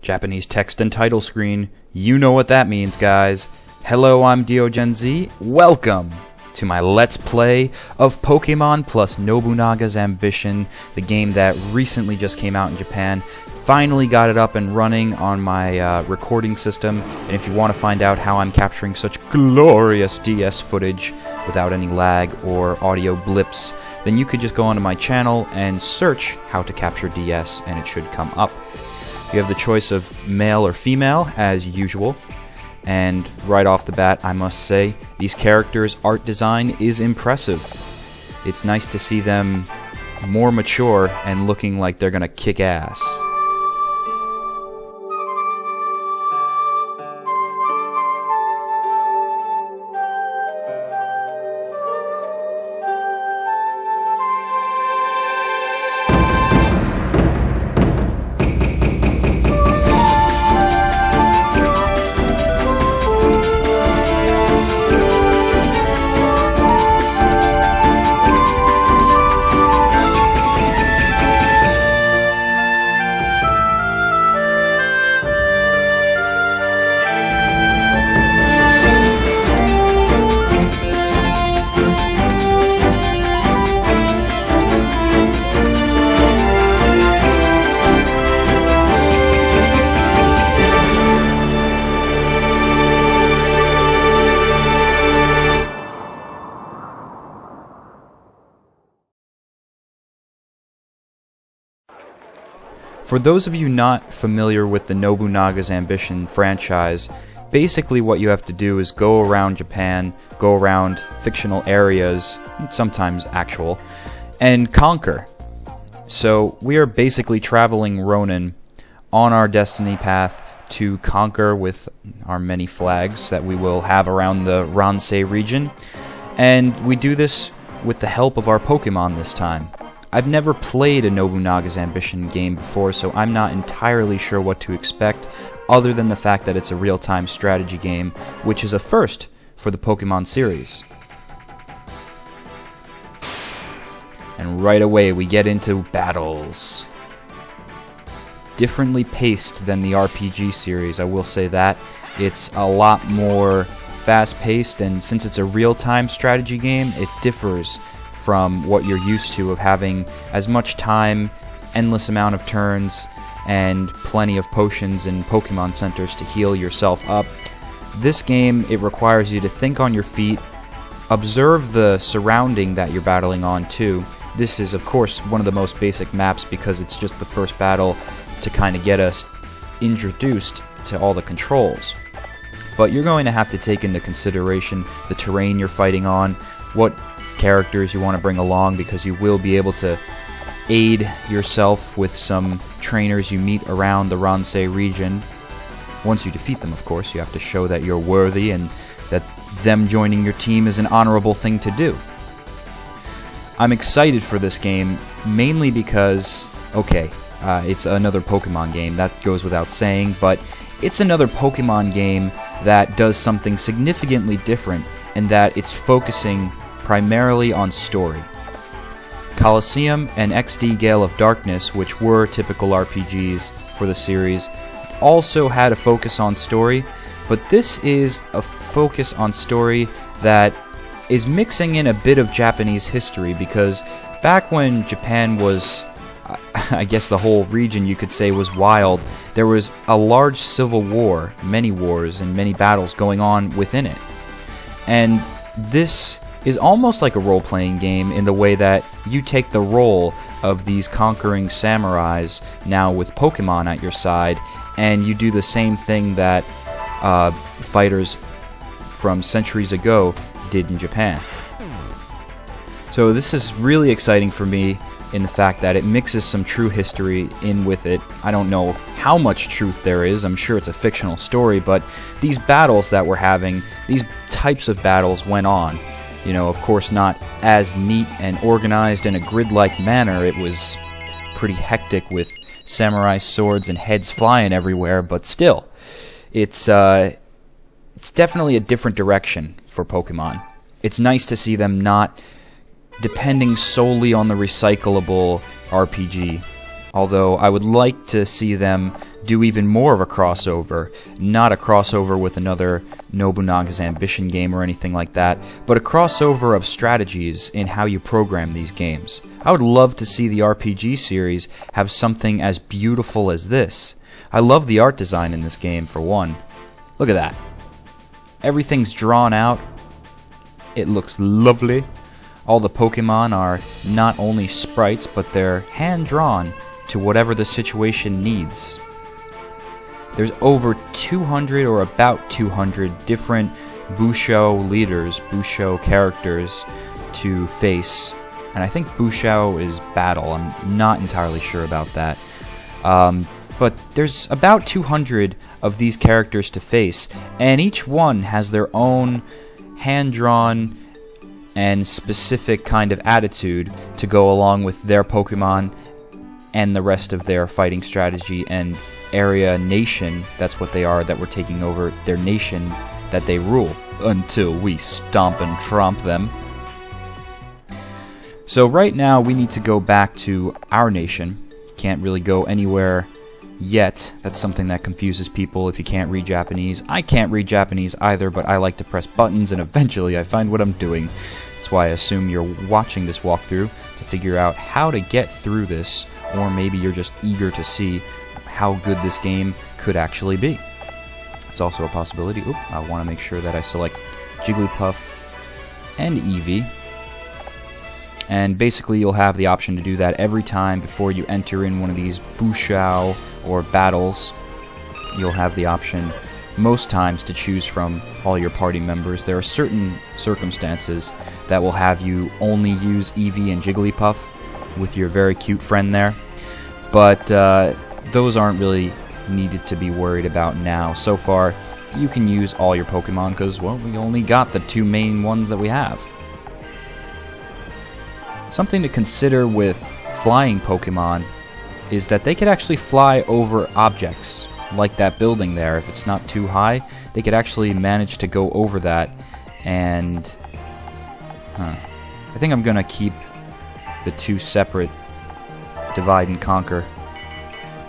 Japanese text and title screen. You know what that means, guys. Hello, I'm DeoGenZ. Welcome to my Let's Play of Pokemon+Nobunaga's Ambition, the game that recently just came out in Japan. Finally got it up and running on my recording system, and if you want to find out how I'm capturing such glorious DS footage without any lag or audio blips, then you could just go onto my channel and search how to capture DS and it should come up. You have the choice of male or female as usual, and right off the bat I must say these characters' art design is impressive. It's nice to see them more mature and looking like they're gonna kick ass. For those of you not familiar with the Nobunaga's Ambition franchise, basically what you have to do is go around Japan, go around fictional areas, sometimes actual, and conquer. So we are basically traveling Ronin on our destiny path to conquer with our many flags that we will have around the Ransei region, and we do this with the help of our Pokemon this time. I've never played a Nobunaga's Ambition game before, so I'm not entirely sure what to expect, other than the fact that it's a real-time strategy game, which is a first for the Pokemon series. And right away we get into battles. Differently paced than the RPG series, I will say that. It's a lot more fast-paced, and since it's a real-time strategy game, it differs from what you're used to of having as much time, endless amount of turns, and plenty of potions and Pokemon centers to heal yourself up. This game, it requires you to think on your feet, observe the surrounding that you're battling on too. This is of course one of the most basic maps because it's just the first battle to kind of get us introduced to all the controls. But you're going to have to take into consideration the terrain you're fighting on, what characters you want to bring along, because you will be able to aid yourself with some trainers you meet around the Ransei region. Once you defeat them, of course, you have to show that you're worthy and that them joining your team is an honorable thing to do. I'm excited for this game, mainly because, okay, it's another Pokemon game, that goes without saying, but it's another Pokemon game that does something significantly different in that it's focusing primarily on story. Colosseum and XD Gale of Darkness, which were typical RPGs for the series, also had a focus on story, but this is a focus on story that is mixing in a bit of Japanese history, because back when Japan was, I guess the whole region you could say was wild, there was a large civil war, many wars and many battles going on within it. And this is almost like a role-playing game in the way that you take the role of these conquering samurais now with Pokemon at your side, and you do the same thing that fighters from centuries ago did in Japan. So this is really exciting for me in the fact that it mixes some true history in with it. I don't know how much truth there is, I'm sure it's a fictional story, but these battles that we're having, these types of battles went on. You know, of course not as neat and organized in a grid-like manner. It was pretty hectic with samurai swords and heads flying everywhere, but still, it's definitely a different direction for Pokemon. It's nice to see them not depending solely on the recyclable RPG Although I would like to see them do even more of a crossover. Not a crossover with another Nobunaga's Ambition game or anything like that, but a crossover of strategies in how you program these games. I would love to see the RPG series have something as beautiful as this. I love the art design in this game, for one. Look at that. Everything's drawn out. It looks lovely. All the Pokemon are not only sprites, but they're hand-drawn to whatever the situation needs. There's over 200 or about 200 different Busho leaders, Busho characters to face. And I think Busho is battle. I'm not entirely sure about that. But there's about 200 of these characters to face, and each one has their own hand-drawn and specific kind of attitude to go along with their Pokemon and the rest of their fighting strategy and area nation. That's what they are, that we're taking over their nation that they rule until we stomp and tromp them. So right now we need to go back to our nation. Can't really go anywhere yet. That's something that confuses people if you can't read Japanese. I can't read Japanese either, but I like to press buttons and eventually I find what I'm doing. That's why I assume you're watching this walkthrough to figure out how to get through this, or maybe you're just eager to see how good this game could actually be. It's also a possibility. Oop, I want to make sure that I select Jigglypuff and Eevee. And basically you'll have the option to do that every time before you enter in one of these Bushao or battles. You'll have the option most times to choose from all your party members. There are certain circumstances that will have you only use Eevee and Jigglypuff with your very cute friend there. But those aren't really needed to be worried about now. So far, you can use all your Pokemon because, well, we only got the two main ones that we have. Something to consider with flying Pokemon is that they could actually fly over objects, like that building there. If it's not too high, they could actually manage to go over that. And I think I'm gonna keep the two separate, divide and conquer.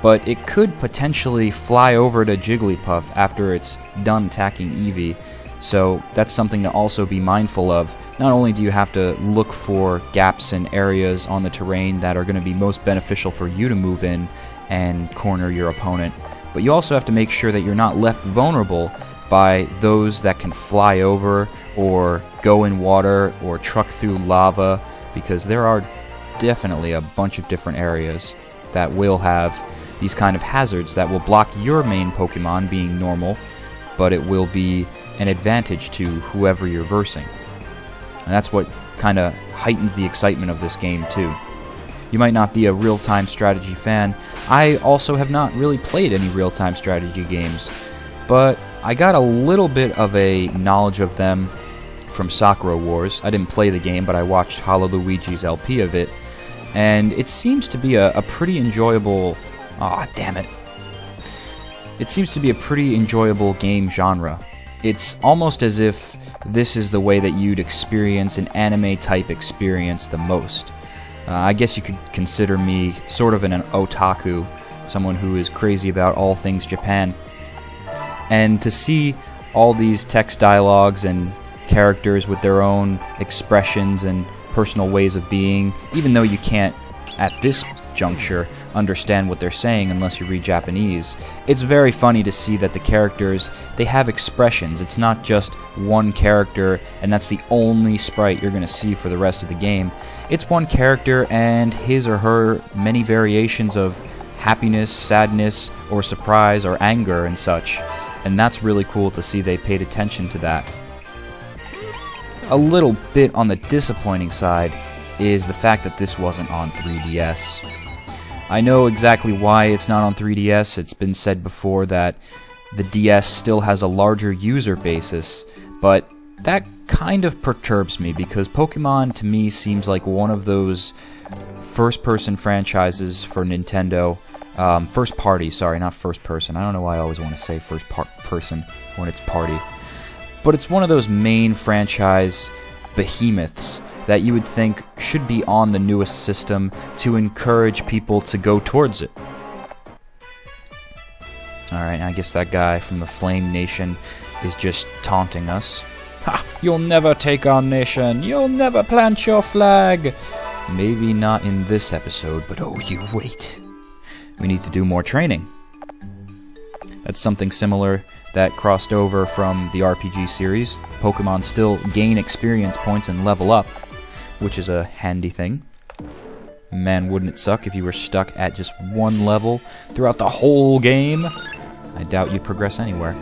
But it could potentially fly over to Jigglypuff after it's done attacking Eevee. So that's something to also be mindful of. Not only do you have to look for gaps and areas on the terrain that are going to be most beneficial for you to move in and corner your opponent, but you also have to make sure that you're not left vulnerable by those that can fly over or go in water or truck through lava, because there are definitely a bunch of different areas that will have these kind of hazards that will block your main Pokemon being normal, but it will be an advantage to whoever you're versing. And that's what kind of heightens the excitement of this game too. You might not be a real-time strategy fan. I also have not really played any real-time strategy games, but I got a little bit of a knowledge of them from Sakura Wars. I didn't play the game, but I watched Hollow Luigi's LP of it, and it seems to be a pretty enjoyable... Aw, damn it. It seems to be a pretty enjoyable game genre. It's almost as if this is the way that you'd experience an anime-type experience the most. I guess you could consider me sort of an otaku, someone who is crazy about all things Japan. And to see all these text dialogues and characters with their own expressions and personal ways of being, even though you can't, at this juncture, understand what they're saying unless you read Japanese, it's very funny to see that the characters, they have expressions. It's not just one character and that's the only sprite you're going to see for the rest of the game. It's one character and his or her many variations of happiness, sadness, or surprise, or anger and such. And that's really cool to see they paid attention to that. A little bit on the disappointing side is the fact that this wasn't on 3DS. I know exactly why it's not on 3DS. It's been said before that the DS still has a larger user basis, but that kind of perturbs me because Pokemon to me seems like one of those first-person franchises for Nintendo. First party, sorry, not first person. I don't know why I always want to say first person when it's party. But it's one of those main franchise behemoths that you would think should be on the newest system to encourage people to go towards it. Alright, I guess that guy from the Flame Nation is just taunting us. Ha! You'll never take our nation! You'll never plant your flag! Maybe not in this episode, but oh, you wait. We need to do more training. That's something similar that crossed over from the RPG series. Pokemon still gain experience points and level up, which is a handy thing. Man, wouldn't it suck if you were stuck at just one level throughout the whole game? I doubt you'd progress anywhere.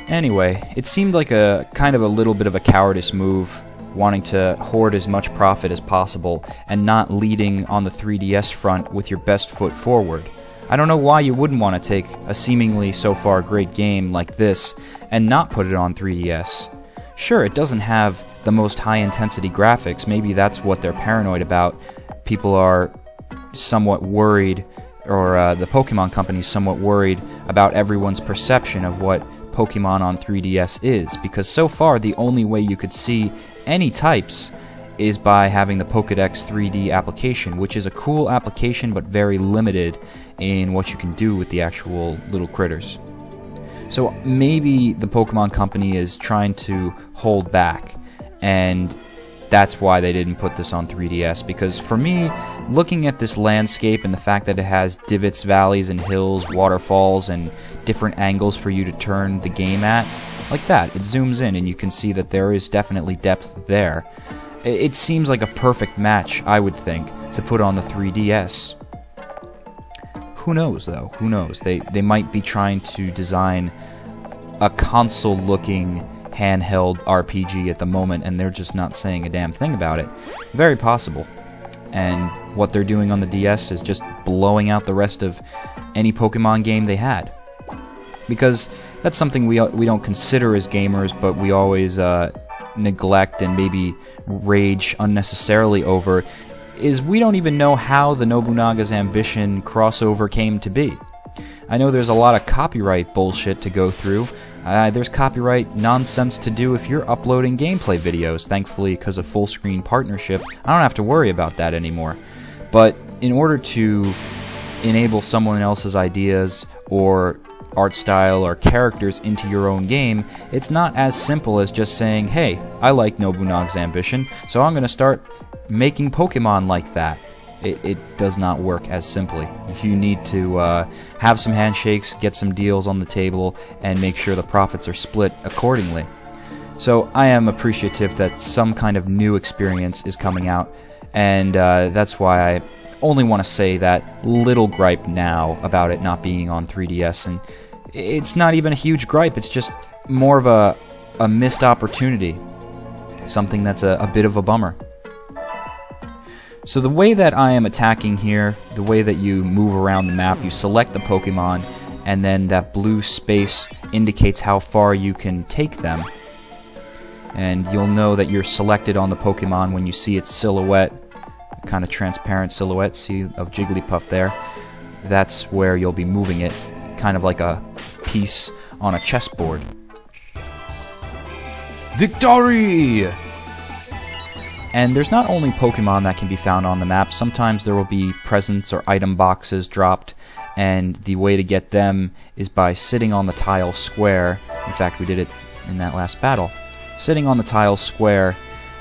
Anyway, it seemed like a kind of a little bit of a cowardice move, wanting to hoard as much profit as possible and not leading on the 3DS front with your best foot forward. I don't know why you wouldn't want to take a seemingly so far great game like this and not put it on 3DS. Sure, it doesn't have the most high-intensity graphics. Maybe that's what they're paranoid about. People are somewhat worried, or the Pokemon Company's somewhat worried about everyone's perception of what Pokemon on 3DS is, because so far the only way you could see any types is by having the Pokédex 3D application, which is a cool application but very limited in what you can do with the actual little critters. So maybe the Pokemon Company is trying to hold back, and that's why they didn't put this on 3DS, because for me, looking at this landscape and the fact that it has divots, valleys, and hills, waterfalls, and different angles for you to turn the game at, like that, it zooms in and you can see that there is definitely depth there. It seems like a perfect match, I would think, to put on the 3DS. Who knows, though? Who knows? They might be trying to design a console-looking handheld RPG at the moment, and they're just not saying a damn thing about it. Very possible. And what they're doing on the DS is just blowing out the rest of any Pokemon game they had. Because that's something we don't consider as gamers, but we always neglect and maybe rage unnecessarily over, is we don't even know how the Nobunaga's Ambition crossover came to be. I know there's a lot of copyright bullshit to go through. There's copyright nonsense to do if you're uploading gameplay videos. Thankfully, because of full screen partnership, I don't have to worry about that anymore. But in order to enable someone else's ideas or art style or characters into your own game, it's not as simple as just saying, hey, I like Nobunaga's Ambition, so I'm going to start making Pokemon like that. It does not work as simply. You need to have some handshakes, get some deals on the table, and make sure the profits are split accordingly. So I am appreciative that some kind of new experience is coming out, and that's why I only want to say that little gripe now about it not being on 3DS, and it's not even a huge gripe, it's just more of a missed opportunity, something that's a bit of a bummer. So the way that I am attacking here, the way that you move around the map, you select the Pokemon, and then that blue space indicates how far you can take them. And you'll know that you're selected on the Pokemon when you see its silhouette, kind of transparent silhouette, see, of Jigglypuff there. That's where you'll be moving it, kind of like a piece on a chessboard. Victory! And there's not only Pokemon that can be found on the map, sometimes there will be presents or item boxes dropped, and the way to get them is by sitting on the tile square. In fact, we did it in that last battle. Sitting on the tile square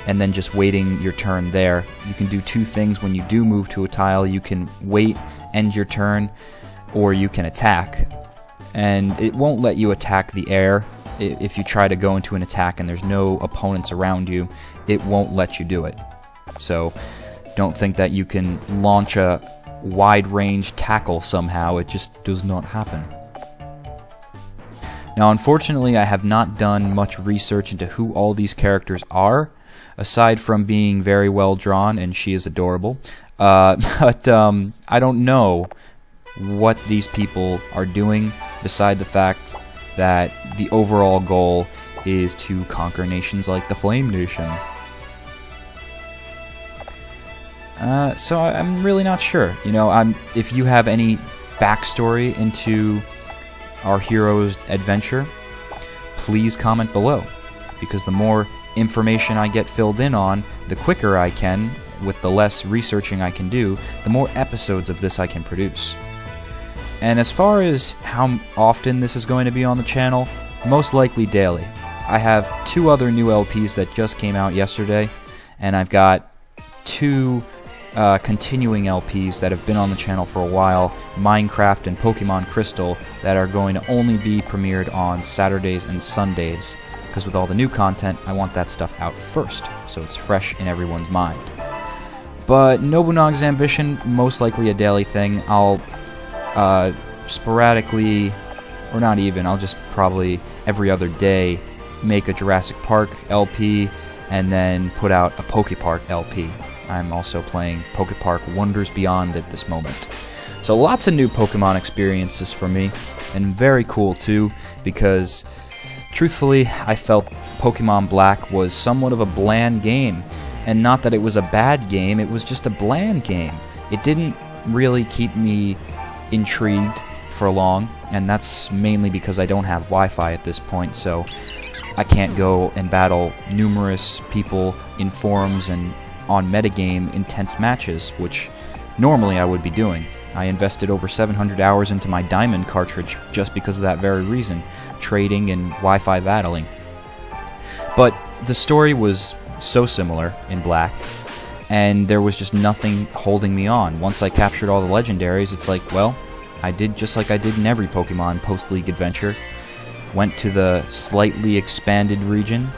and then just waiting your turn there. You can do two things when you do move to a tile. You can wait, end your turn, or you can attack. And it won't let you attack the air. If you try to go into an attack and there's no opponents around you, it won't let you do it. So don't think that you can launch a wide-range tackle somehow. It just does not happen. Now, unfortunately, I have not done much research into who all these characters are, aside from being very well drawn, and she is adorable. But I don't know what these people are doing, beside the fact that the overall goal is to conquer nations like the Flame Nation. So I'm really not sure. You know, if you have any backstory into our hero's adventure, please comment below. because the more information I get filled in on, the quicker I can, with the less researching I can do, the more episodes of this I can produce. And as far as how often this is going to be on the channel, most likely daily. I have 2 other new LPs that just came out yesterday, and I've got 2 continuing LPs that have been on the channel for a while, Minecraft and Pokemon Crystal, that are going to only be premiered on Saturdays and Sundays, because with all the new content, I want that stuff out first, so it's fresh in everyone's mind. But Nobunaga's Ambition, most likely a daily thing. I'll sporadically, or not even, I'll just probably every other day make a Jurassic Park LP and then put out a Pokepark LP. I'm also playing Pokepark Wonders Beyond at this moment. So lots of new Pokemon experiences for me, and very cool too, because truthfully, I felt Pokemon Black was somewhat of a bland game. And not that it was a bad game, it was just a bland game. It didn't really keep me intrigued for long, and that's mainly because I don't have Wi-Fi at this point, so I can't go and battle numerous people in forums and on metagame intense matches, which normally I would be doing. I invested over 700 hours into my Diamond cartridge just because of that very reason, trading and Wi-Fi battling. But the story was so similar in Black, and there was just nothing holding me on. Once I captured all the legendaries, it's like, well, I did just like I did in every Pokemon post-League adventure. Went to the slightly expanded region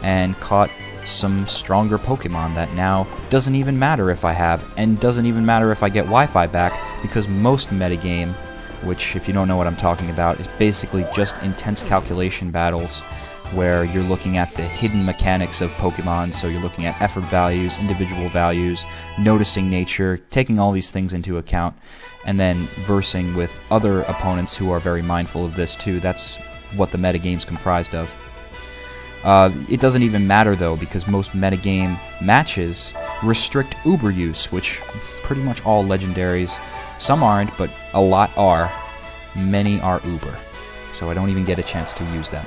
and caught some stronger Pokemon that now doesn't even matter if I have, and doesn't even matter if I get Wi-Fi back, because most metagame, which if you don't know what I'm talking about, is basically just intense calculation battles where you're looking at the hidden mechanics of Pokemon, so you're looking at effort values, individual values, noticing nature, taking all these things into account, and then versing with other opponents who are very mindful of this too. That's what the metagame's comprised of. It doesn't even matter though, because most metagame matches restrict Uber use, which pretty much all legendaries, some aren't, but a lot are. Many are Uber, so I don't even get a chance to use them.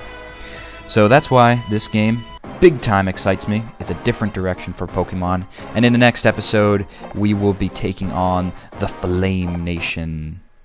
So that's why this game big time excites me. It's a different direction for Pokemon, and in the next episode we will be taking on the Flame Nation.